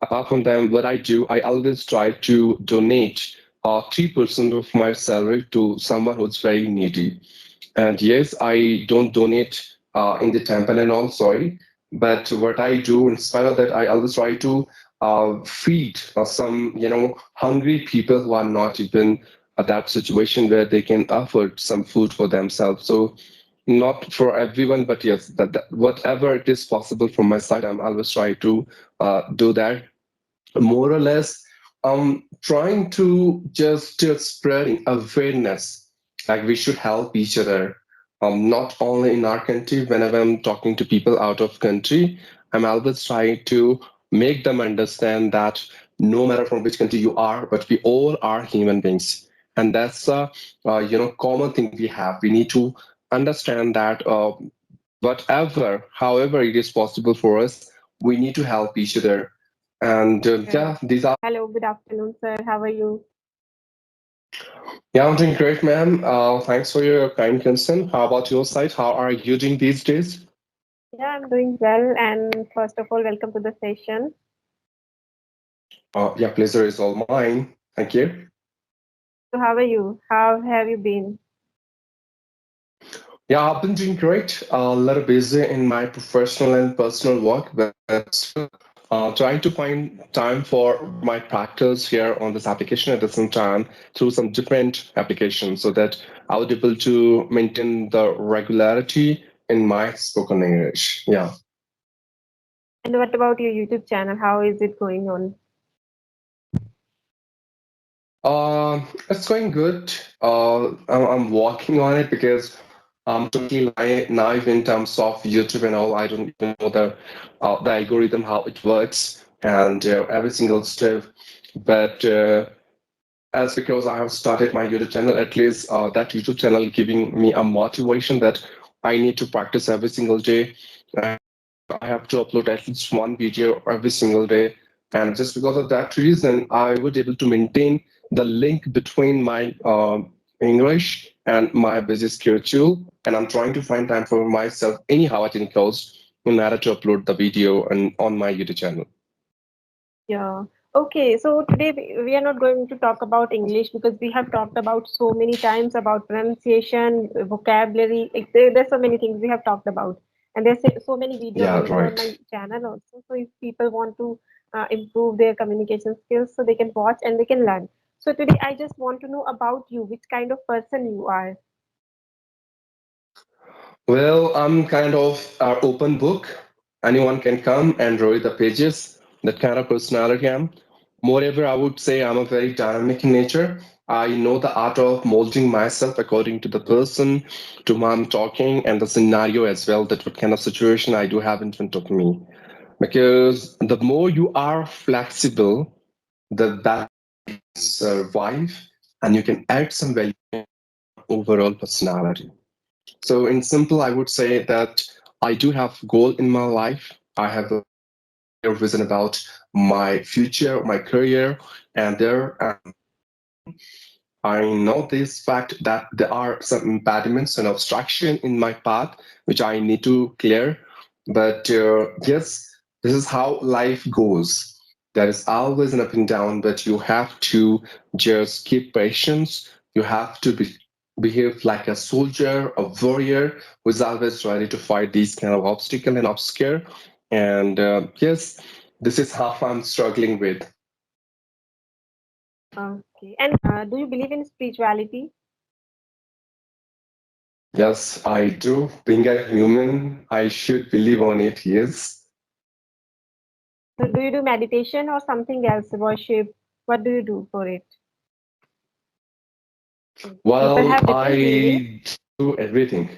Apart from them, what I do, I always try to donate 3% of my salary to someone who's very needy. And yes, I don't donate in the temple and all, sorry. But what I do, in spite of that, I always try to feed some, hungry people who are not even at that situation where they can afford some food for themselves. So not for everyone, but yes, that whatever it is possible from my side, I'm always try to do that. More or less, trying to just spreading awareness, like we should help each other, not only in our country. Whenever I'm talking to people out of country, I'm always trying to make them understand that no matter from which country you are, but we all are human beings, and that's a common thing we have. We need to understand that whatever, however it is possible for us, we need to help each other. And Yeah. yeah, these are. Hello, good afternoon, sir. How are you? Yeah, I'm doing great, ma'am. Thanks for your kind concern. How about your side? How are you doing these days? Yeah, I'm doing well. And first of all, welcome to the session. Yeah, pleasure is all mine. Thank you. So, how are you? How have you been? Yeah, I've been doing great. A little busy in my professional and personal work, but still trying to find time for my practice here on this application at the same time through some different applications so that I would be able to maintain the regularity in my spoken English. Yeah. And what about your YouTube channel? How is it going on? It's going good. I'm working on it because I'm totally naive in terms of YouTube and all. I don't even know the algorithm, how it works, and every single step. But as because I have started my YouTube channel, at least that YouTube channel giving me a motivation that I need to practice every single day. I have to upload at least one video every single day. And just because of that reason, I was able to maintain the link between my English and my busy schedule. And I'm trying to find time for myself anyhow at any cost in order to upload the video and on my YouTube channel. Yeah. Okay, so today we are not going to talk about English because we have talked about so many times about pronunciation, vocabulary. Like, there's so many things we have talked about, and there's so many videos Yeah, available on right. my channel also. So if people want to improve their communication skills, so they can watch and they can learn. So today I just want to know about you, which kind of person you are. Well, I'm kind of an open book. Anyone can come and read the pages. That kind of personality I'm. Moreover, I would say I'm a very dynamic in nature. I know the art of molding myself according to the person to whom I'm talking and the scenario as well, that what kind of situation I do have in front of me. Because the more you are flexible, the better survive and you can add some value overall personality. So, in simple, I would say that I do have goal in my life. I have a clear vision about my future, my career, and I know this fact that there are some impediments and obstruction in my path which I need to clear. But yes, this is how life goes. There is always an up and down, but you have to just keep patience. You have to behave like a soldier, a warrior who is always ready to fight these kind of obstacle and obscure. And yes, this is how I'm struggling with. Okay. And do you believe in spirituality? Yes, I do. Being a human, I should believe on it, yes. So do you do meditation or something else? Worship? What do you do for it? People Well, have different meanings. I do everything.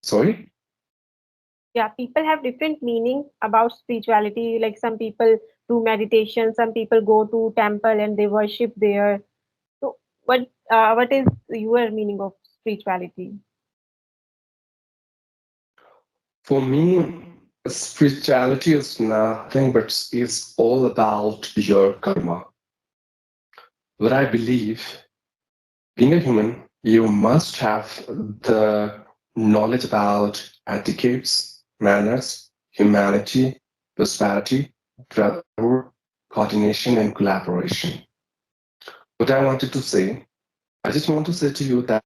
Sorry? Yeah, people have different meaning about spirituality. Like some people do meditation, some people go to temple and they worship there. So what is your meaning of spirituality? For me, spirituality is nothing but is all about your karma. What I believe, being a human, you must have the knowledge about etiquettes, manners, humanity, prosperity, brotherhood. coordination, and collaboration. What I wanted to say, I just want to say to you that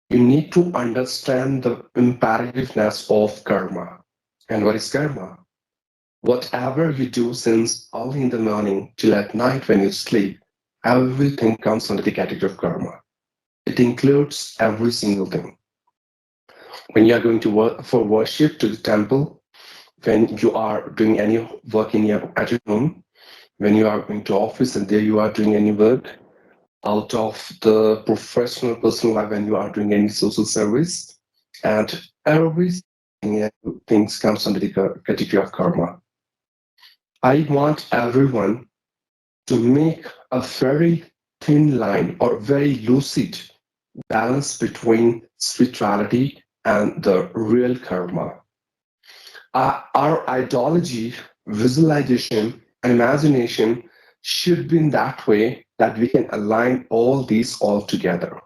you need to understand the imperativeness of karma. And what is karma? Whatever you do since early in the morning till at night when you sleep, everything comes under the category of karma. It includes every single thing. When you are going to work for worship to the temple, when you are doing any work in your at your home, when you are going to office and there you are doing any work, out of the professional personal life when you are doing any social service, and every things comes under the category of karma. I want everyone to make a very thin line or very lucid balance between spirituality and the real karma. Our ideology, visualization, and imagination should be in that way that we can align all these all together.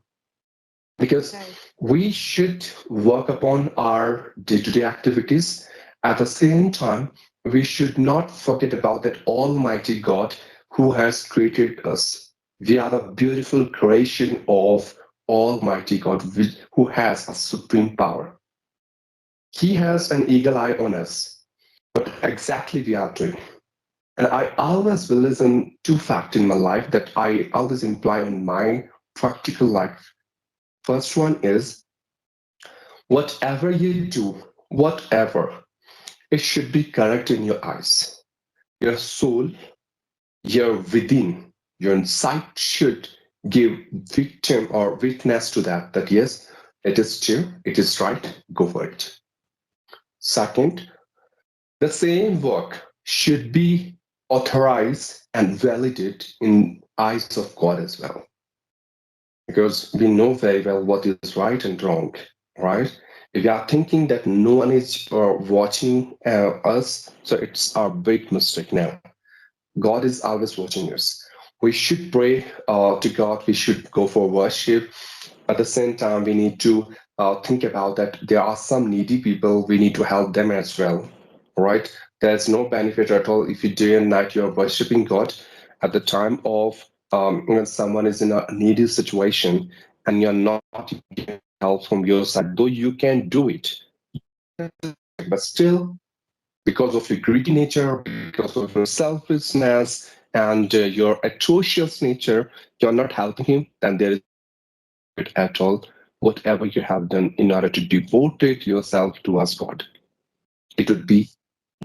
Because Right. we should work upon our day-to-day activities. At the same time, we should not forget about that Almighty God who has created us. We are the beautiful creation of Almighty God, who has a supreme power. He has an eagle eye on us. What exactly we are doing. And I always believe in two facts in my life that I always imply on my practical life. First one is whatever you do, whatever, it should be correct in your eyes. Your soul, your within, your insight should give victim or witness to that, that yes, it is true, it is right, go for it. Second, the same work should be authorized and validated in eyes of God as well. Because we know very well what is right and wrong, right? If you are thinking that no one is watching us, so it's our big mistake now. God is always watching us. We should pray to God. We should go for worship. At the same time, we need to think about that there are some needy people. We need to help them as well, right? There's no benefit at all if you day and night you're worshiping God at the time of when someone is in a needy situation and you're not getting help from your side, though you can do it, but still because of your greedy nature, because of your selfishness and your atrocious nature, you're not helping him, then there is no benefit at all. Whatever you have done in order to devote it yourself towards God, it would be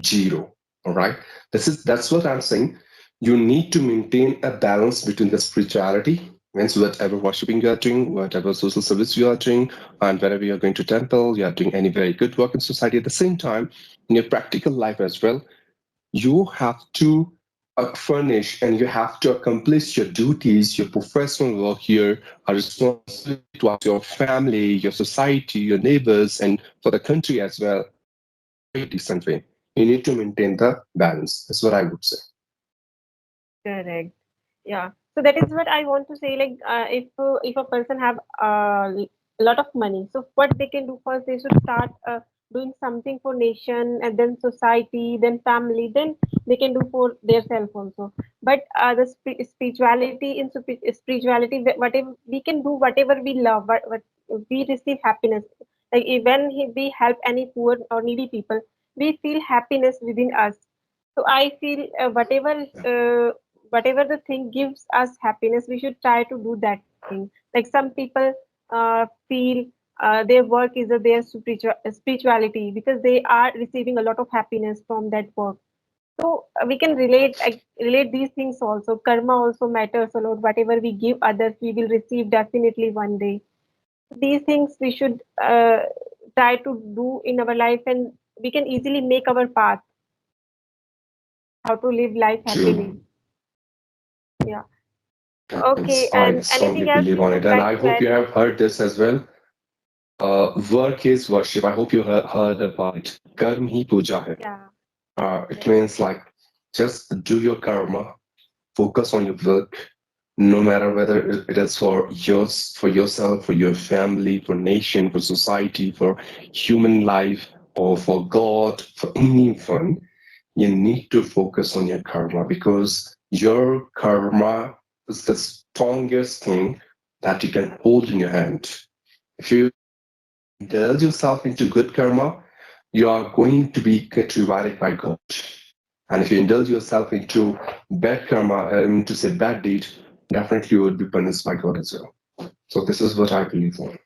zero. All right. That's what I'm saying. You need to maintain a balance between the spirituality, means whatever worshiping you are doing, whatever social service you are doing, and wherever you're going to temple, you are doing any very good work in society. At the same time, in your practical life as well, you have to furnish and you have to accomplish your duties, your professional work, your responsibility towards your family, your society, your neighbors, and for the country as well in a very decent way. You need to maintain the balance. That's what I would say. Correct. Yeah. So that is what I want to say. Like, if a person have a lot of money, so what they can do first, they should start doing something for nation, and then society, then family, then they can do for their self also. But the spirituality in spirituality, whatever we can do, whatever we love, what we receive happiness. Like when we help any poor or needy people, we feel happiness within us. So I feel whatever the thing gives us happiness, we should try to do that thing. Like some people feel their work is their spirituality because they are receiving a lot of happiness from that work. So we can relate these things also. Karma also matters a lot. Whatever we give others, we will receive definitely one day. These things we should try to do in our life, and we can easily make our path how to live life happily. True. Yeah. Yes, Okay. I And strongly anything else believe you on would it. And like I to hope add? you have heard this as well. Work is worship. I hope you heard about it. Karm hi puja hai. Yeah. It Yes. means like just do your karma, focus on your work, no matter whether it is for yours, for yourself, for your family, for nation, for society, for human life, or for God, for anyone. you need to focus on your karma because your karma is the strongest thing that you can hold in your hand. If you indulge yourself into good karma, you are going to be get rewarded by God. And if you indulge yourself into bad karma, to say bad deed, definitely you would be punished by God as well. So this is what I believe on.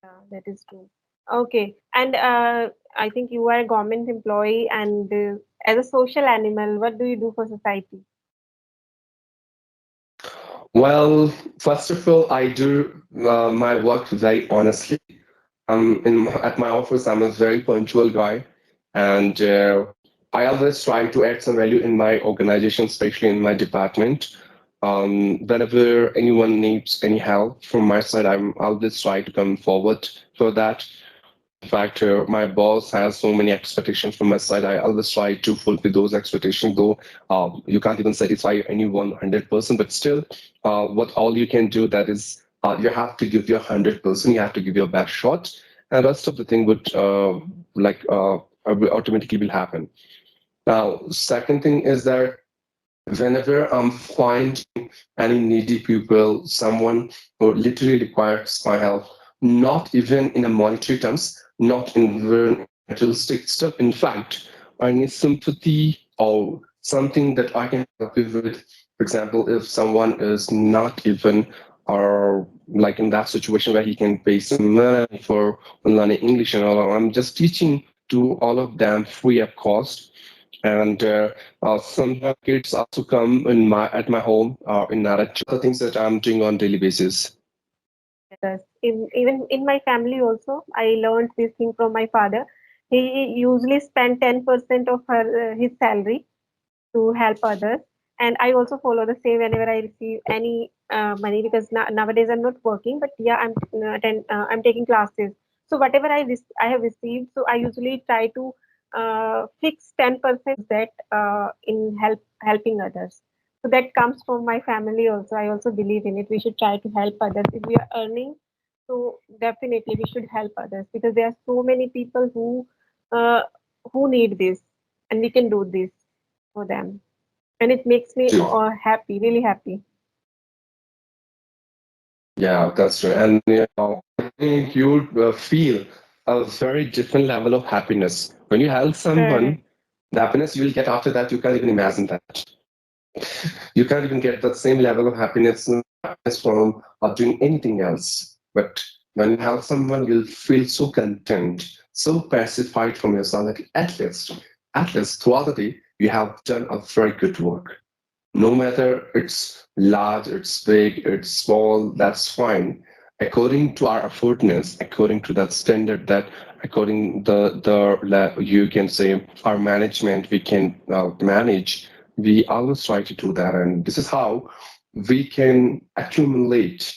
Yeah, that is true. Okay, and I think you are a government employee, and as a social animal, what do you do for society? Well, first of all, I do my work very honestly. At my office, I'm a very punctual guy, and I always try to add some value in my organization, especially in my department. Whenever anyone needs any help from my side, I'm always try to come forward for that. In fact, my boss has so many expectations from my side. I always try to fulfill those expectations, though you can't even satisfy anyone 100%. But still, what all you can do that is you have to give your 100%. You have to give your best shot, and rest of the thing would automatically will happen. Now, second thing is that whenever I'm finding any needy people, someone who literally requires my help, not even in a monetary terms, not in very materialistic stuff. In fact, I need sympathy or something that I can help you with. For example, if someone is not even or like in that situation where he can pay some money for learning English and all, I'm just teaching to all of them free of cost and some kids also come in my at my home in Narach. The things that I'm doing on daily basis. Yes. Even in my family also, I learned this thing from my father. He usually spent 10% of his salary to help others. And I also follow the same whenever I receive any money because nowadays I'm not working, but yeah, I'm taking classes. So whatever I have received, so I usually try to fix 10% that in helping others. So that comes from my family also. I also believe in it. We should try to help others. If we are earning, so definitely we should help others because there are so many people uh, who need this, and we can do this for them, and it makes me Too. happy, really happy. Yeah, that's true. And you know, I think you would feel a very different level of happiness when you help Correct. someone. The happiness you will get after that, you can't even imagine that. You can't even get that same level of happiness from doing anything else. But when you help someone, you'll feel so content, so pacified from yourself that at least throughout the day, you have done a very good work. No matter it's large, it's big, it's small, that's fine. According to our effortness, according to that standard that according you can say our management we can manage, we always try to do that, and this is how we can accumulate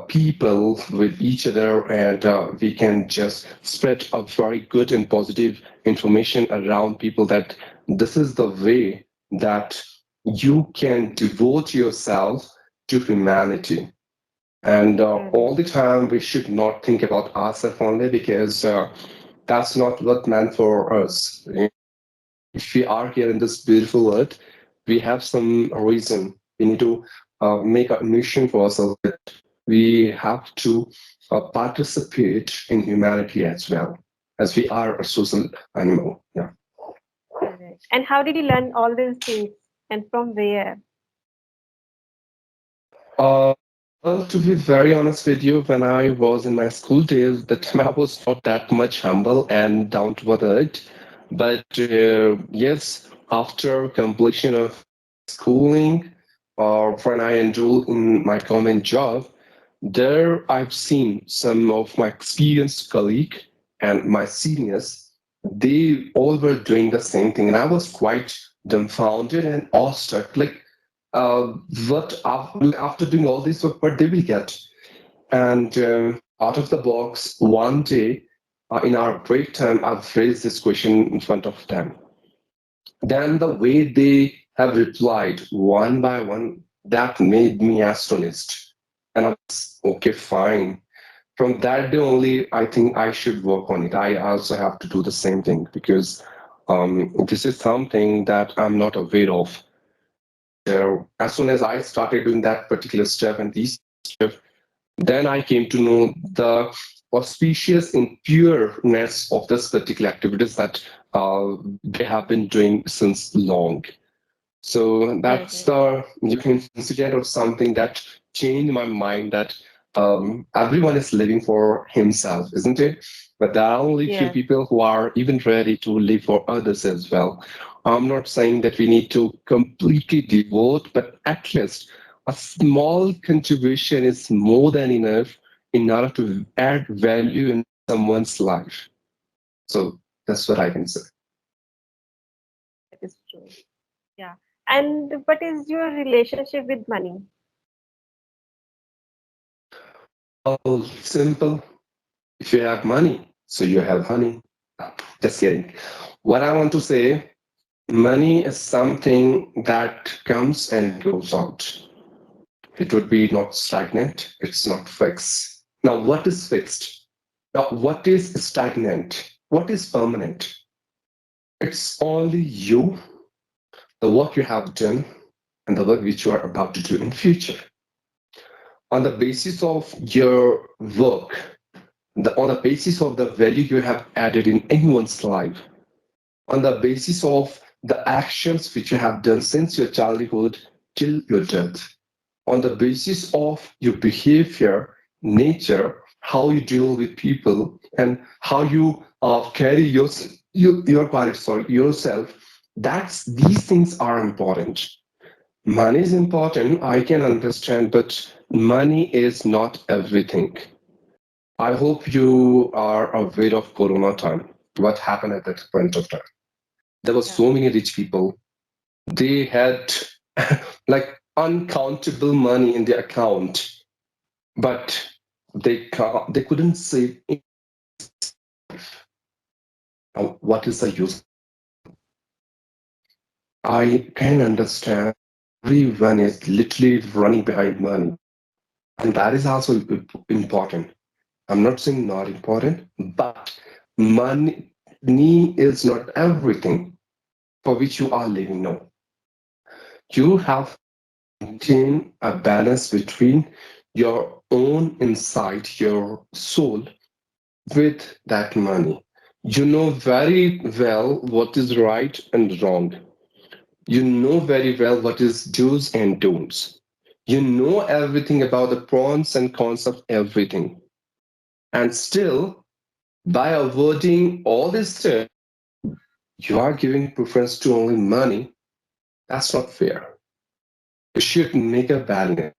people with each other, and we can just spread a very good and positive information around people that this is the way that you can devote yourself to humanity. And Correct. all the time, we should not think about ourselves only because that's not what meant for us. If we are here in this beautiful earth, we have some reason. We need to make a mission for ourselves. We have to participate in humanity as well, as we are a social animal. Yeah. Correct. And how did you learn all these things, and from where? Uh, well, to be very honest with you, when I was in my school days, the time I was not that much humble and down to earth. But yes, after completion of schooling or when I enrolled in my government job, there I've seen some of my experienced colleague and my seniors. They all were doing the same thing, and I was quite dumbfounded and awestruck. Like uh, after doing all this, what they will get. And out of the box, one day in our break time, I've raised this question in front of them. Then the way they have replied one by one, that made me astonished. And I was, okay, fine. From that day only, I think I should work on it. I also have to do the same thing because This is something that I'm not aware of. As soon as I started doing that particular step and these steps, then I came to know the auspicious impureness of this particular activities that they have been doing since long. So that's Mm-hmm. the you can incident or something that changed my mind that everyone is living for himself, isn't it? But there are only few Yes, people who are even ready to live for others as well. I'm not saying that we need to completely devote, but at least a small contribution is more than enough in order to add value in someone's life. So that's what I can say. that is true. Yeah. And what is your relationship with money? Well, simple. If you have money, so you have honey. Just kidding. What I want to say, money is something that comes and goes out. It would be not stagnant, it's not fixed. Now, what is fixed? Now, what is stagnant? What is permanent? It's only you, the work you have done, and the work which you are about to do in future. On the basis of your work, on the basis of the value you have added in anyone's life, on the basis of the actions which you have done since your childhood till your death, on the basis of your behavior, nature, how you deal with people, and how you carry your quality, sorry, yourself. That's these things are important. Money is important, I can understand, but money is not everything. I hope you are aware of Corona time. What happened at that point of time? There were Yeah. so many rich people. They had like uncountable money in their account, but they couldn't save it. Now, what is the use? I can understand everyone is literally running behind money, and that is also important. I'm not saying not important, but money is not everything for which you are living now. You have to maintain a balance between your own insight, your soul, with that money. You know very well what is right and wrong. You know very well what is do's and don'ts. You know everything about the pros and cons of everything. And still, by avoiding all this stuff, you are giving preference to only money. That's not fair. You should make a balance.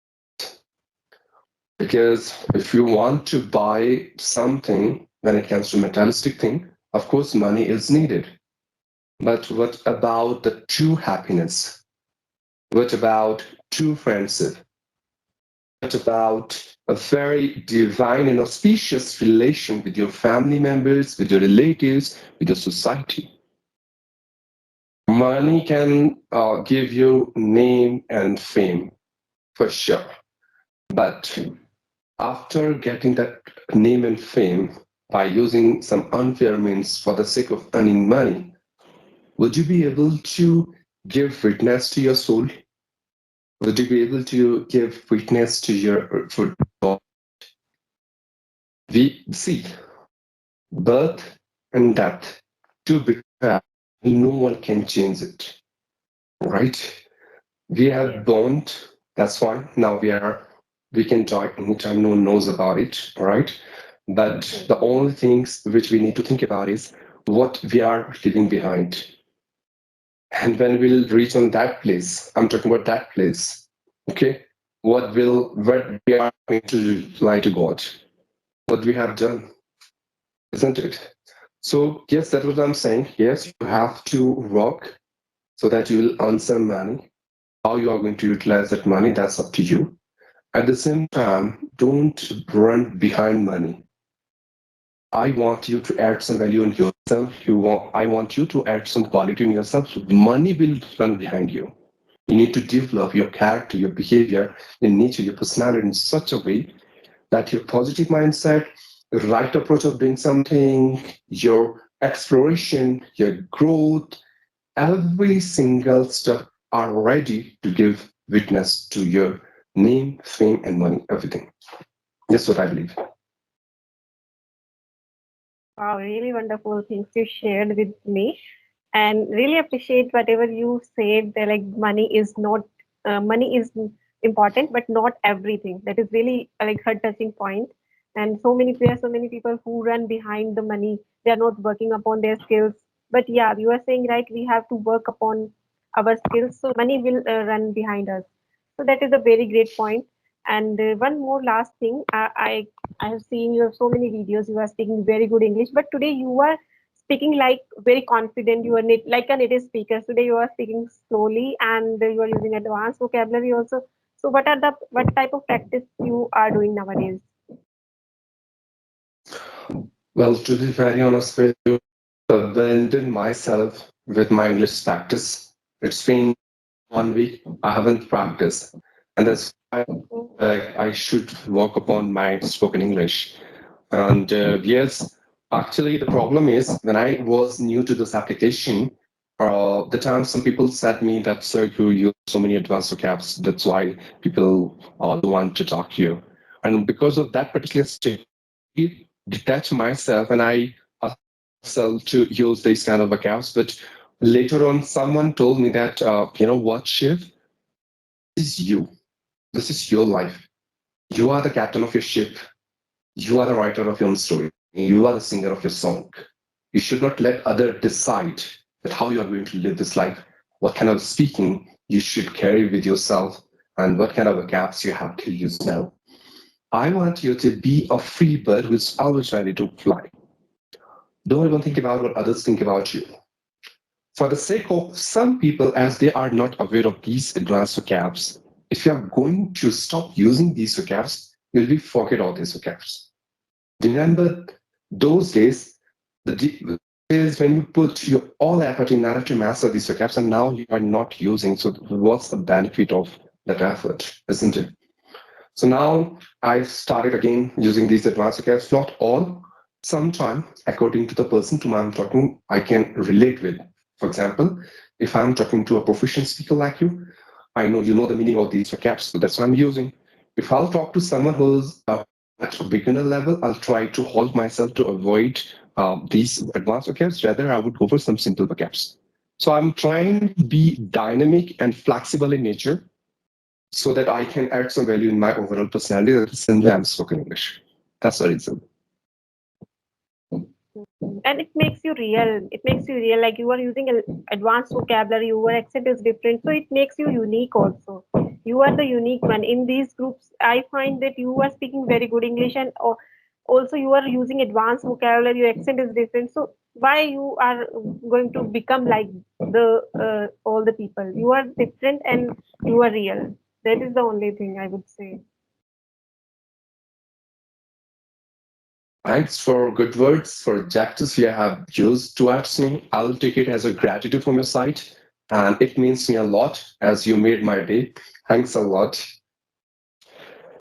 Because if you want to buy something when it comes to materialistic thing, of course money is needed. But what about the true happiness? What about true friendship? What about a very divine and auspicious relation with your family members, with your relatives, with your society? Money can give you name and fame for sure. But after getting that name and fame by using some unfair means for the sake of earning money, would you be able to give witness to your soul? Would you be able to give witness to your for we see birth and death to be fair, no one can change it, right? We have Yes. born, that's fine. Now we can die anytime, no one knows about it, all right? But the Mm-hmm. only things which we need to think about is what we are leaving behind. And when we'll reach on that place, I'm talking about that place, okay? What we are going to lie to God, what we have done, isn't it? So yes, that's what I'm saying. Yes, you have to work so that you will earn some money. How you are going to utilize that money, that's up to you. At the same time, don't run behind money. I want you to add some value in yourself. I want you to add some quality in yourself. So money will run behind you. You need to develop your character, your behavior, your nature, your personality in such a way that your positive mindset, the right approach of doing something, your exploration, your growth, every single step are ready to give witness to your name, fame, and money, everything. That's what I believe. Wow, really wonderful things you shared with me, and really appreciate whatever you said. That like money is not money is important, but not everything. That is really like her touching point. And so many there are so many people who run behind the money. They are not working upon their skills. But yeah, you are saying right. We have to work upon our skills, so money will run behind us. So that is a very great point. And one more last thing, I have seen you have so many videos. You are speaking very good English, but today you are speaking like very confident. You are like a native speaker. Today you are speaking slowly and you are using advanced vocabulary also. So what type of practice you are doing nowadays? Well, to be very honest with you, abandoned myself with my English practice. It's been 1 week. I haven't practiced, and that's why I should work upon my spoken English. And yes, actually, the problem is when I was new to this application, the time some people said me that, sir, you use so many advanced vocabs. That's why people don't want to talk to you. And because of that particular state, I detach myself and I myself to use these kind of vocabs. But later on, someone told me that, you know what, Shiv, this is you. This is your life. You are the captain of your ship. You are the writer of your own story. You are the singer of your song. You should not let others decide that how you are going to live this life, what kind of speaking you should carry with yourself, and what kind of gaps you have to use now. I want you to be a free bird who's always ready to fly. Don't even think about what others think about you. For the sake of some people, as they are not aware of these advanced vocabs, if you are going to stop using these vocabs, you'll be forget all these vocabs. Remember those days, days when you put your all effort in order to master these vocabs, and now you are not using. So, what's the benefit of that effort, isn't it? So now I've started again using these advanced vocabs. Not all, sometime according to the person to whom I'm talking, I can relate with. For example, if I'm talking to a proficient speaker like you, I know you know the meaning of these vocabs, so that's what I'm using. If I'll talk to someone who's at a beginner level, I'll try to hold myself to avoid these advanced vocabs. Rather, I would go for some simple vocabs. So I'm trying to be dynamic and flexible in nature so that I can add some value in my overall personality. That's in I'm spoken English. That's the reason. And it makes you real. It makes you real, like you are using advanced vocabulary, your accent is different, so it makes you unique also. You are the unique one in these groups. I find that you are speaking very good English, and also you are using advanced vocabulary, your accent is different. So why you are going to become like the all the people? You are different and you are real. That is the only thing I would say. Thanks for good words, for adjectives you have used towards me. I'll take it as a gratitude from your side. And it means me a lot as you made my day. Thanks a lot.